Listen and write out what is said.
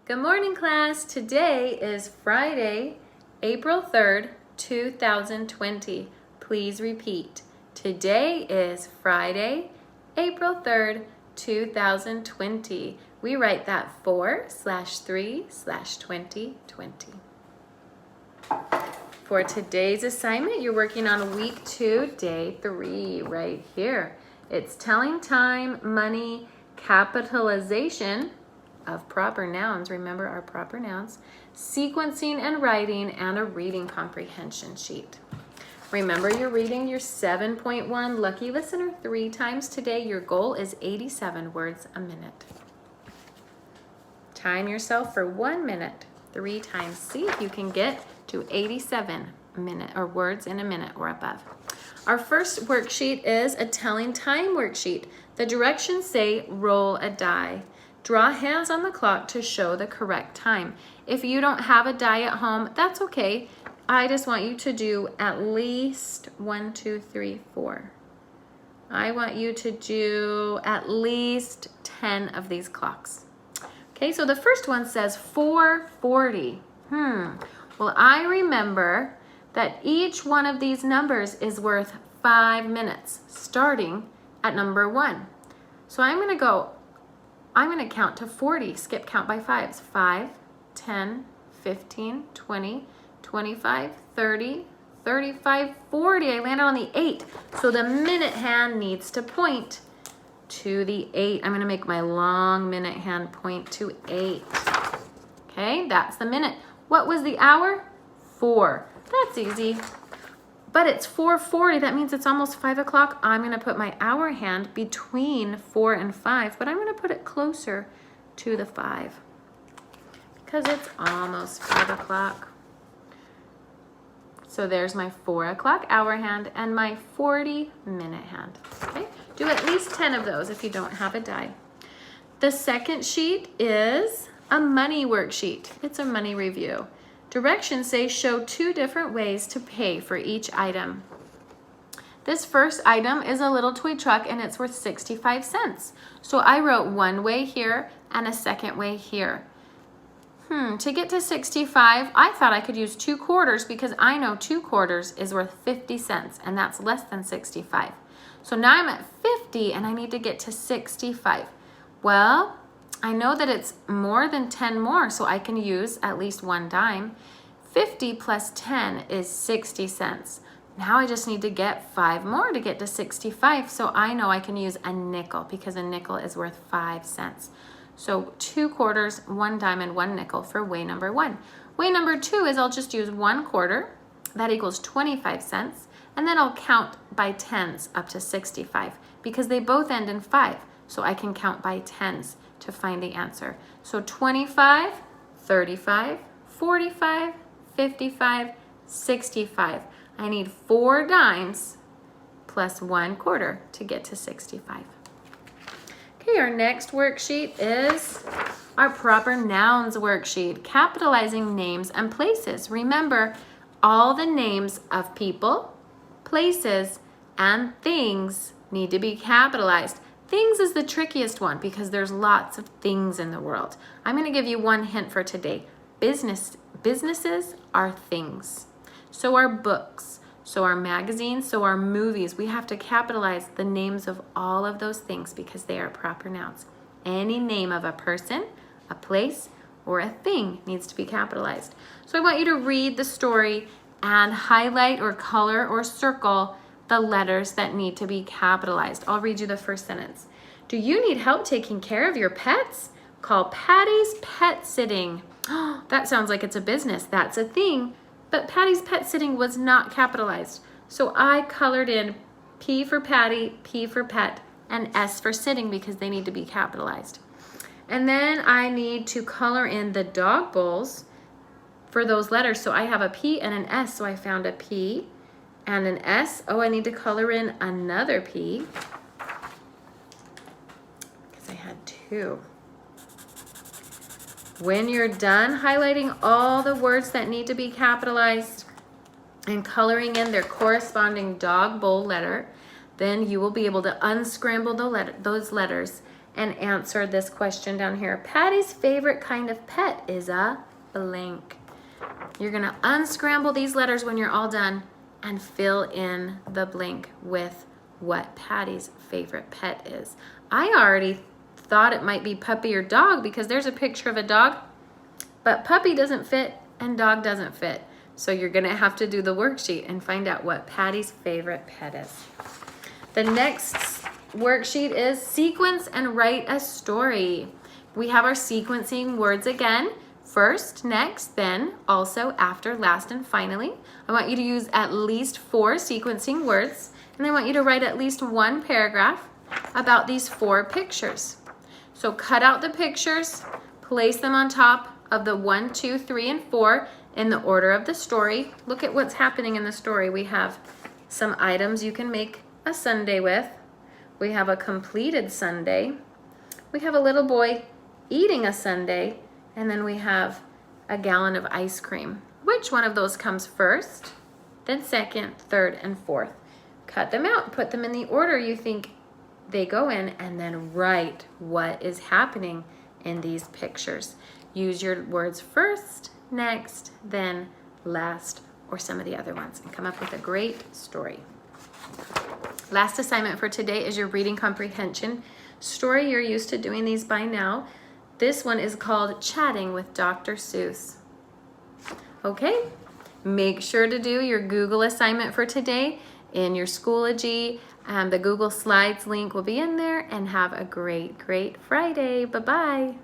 Good morning, class. Today is Friday, April 3rd, 2020. Please repeat. Today is Friday, April 3rd, 2020. We write that 4/3/2020. For today's assignment, you're working on week 2, day 3, right here. It's telling time, money, capitalization of proper nouns. Remember our proper nouns. Sequencing and writing, and a reading comprehension sheet. Remember, you're reading your 7.1 Lucky Listener 3 times today. Your goal is 87 words a minute. Time yourself for 1 minute 3 times. See if you can get to 87 words in a minute or above. Our first worksheet is a telling time worksheet. The directions say roll a die. Draw hands on the clock to show the correct time. If you don't have a die at home, that's okay. I just want you to do at least 1, 2, 3, 4. I want you to do at least 10 of these clocks. Okay, so the first one says 4:40. Well, I remember that each one of these numbers is worth 5 minutes, starting at number 1. So I'm going to count to 40, skip count by 5s. 5, 10, 15, 20, 25, 30, 35, 40. I landed on the 8. So the minute hand needs to point to the 8. I'm going to make my long minute hand point to 8. Okay, that's the minute. What was the hour? 4. That's easy. But it's 4:40. That means it's almost 5 o'clock. I'm going to put my hour hand between 4 and 5, but I'm going to put it closer to the 5 because it's almost 5 o'clock. So there's my 4 o'clock hour hand and my 40 minute hand. Okay, do at least 10 of those if you don't have a die. The second sheet is a money worksheet. It's a money review. Directions say show 2 different ways to pay for each item. This first item is a little toy truck and it's worth 65 cents. So I wrote one way here and a second way here. To get to 65, I thought I could use 2 quarters because I know 2 quarters is worth 50 cents and that's less than 65. So now I'm at 50 and I need to get to 65. Well, I know that it's more than 10 more, so I can use at least 1 dime. 50 plus 10 is 60 cents. Now I just need to get 5 more to get to 65, so I know I can use a nickel because a nickel is worth 5 cents. So 2 quarters, 1 dime, and 1 nickel for way number 1. Way number 2 is I'll just use 1 quarter. That equals 25 cents, and then I'll count by tens up to 65 because they both end in 5, so I can count by tens to find the answer. So 25, 35, 45, 55, 65. I need 4 dimes plus 1 quarter to get to 65. Okay, our next worksheet is our proper nouns worksheet, capitalizing names and places. Remember, all the names of people, places, and things need to be capitalized. Things is the trickiest one because there's lots of things in the world. I'm going to give you one hint for today. Businesses are things. So are books, so are magazines, so are movies. We have to capitalize the names of all of those things because they are proper nouns. Any name of a person, a place, or a thing needs to be capitalized. So I want you to read the story and highlight or color or circle the letters that need to be capitalized. I'll read you the first sentence. Do you need help taking care of your pets? Call Patty's Pet Sitting. Oh, that sounds like it's a business. That's a thing. But Patty's Pet Sitting was not capitalized. So I colored in P for Patty, P for pet, and S for sitting because they need to be capitalized. And then I need to color in the dog bowls for those letters. So I have a P and an S, so I found a P and an S. Oh, I need to color in another P because I had 2. When you're done highlighting all the words that need to be capitalized and coloring in their corresponding dog bowl letter, then you will be able to unscramble those letters and answer this question down here. Patty's favorite kind of pet is a blank. You're gonna unscramble these letters when you're all done and fill in the blank with what Patty's favorite pet is. I already thought it might be puppy or dog because there's a picture of a dog, but puppy doesn't fit and dog doesn't fit. So you're gonna have to do the worksheet and find out what Patty's favorite pet is. The next worksheet is sequence and write a story. We have our sequencing words again. First, next, then, also, after, last, and finally. I want you to use at least 4 sequencing words, and I want you to write at least 1 paragraph about these 4 pictures. So cut out the pictures, place them on top of the 1, 2, 3, and 4 in the order of the story. Look at what's happening in the story. We have some items you can make a sundae with. We have a completed sundae. We have a little boy eating a sundae. And then we have a gallon of ice cream. Which one of those comes first, then second, third, and fourth? Cut them out, put them in the order you think they go in, and then write what is happening in these pictures. Use your words first, next, then, last, or some of the other ones, and come up with a great story. Last assignment for today is your reading comprehension story. You're used to doing these by now. This one is called Chatting with Dr. Seuss. Okay, make sure to do your Google assignment for today in your Schoology. The Google Slides link will be in there, and have a great, great Friday. Bye-bye.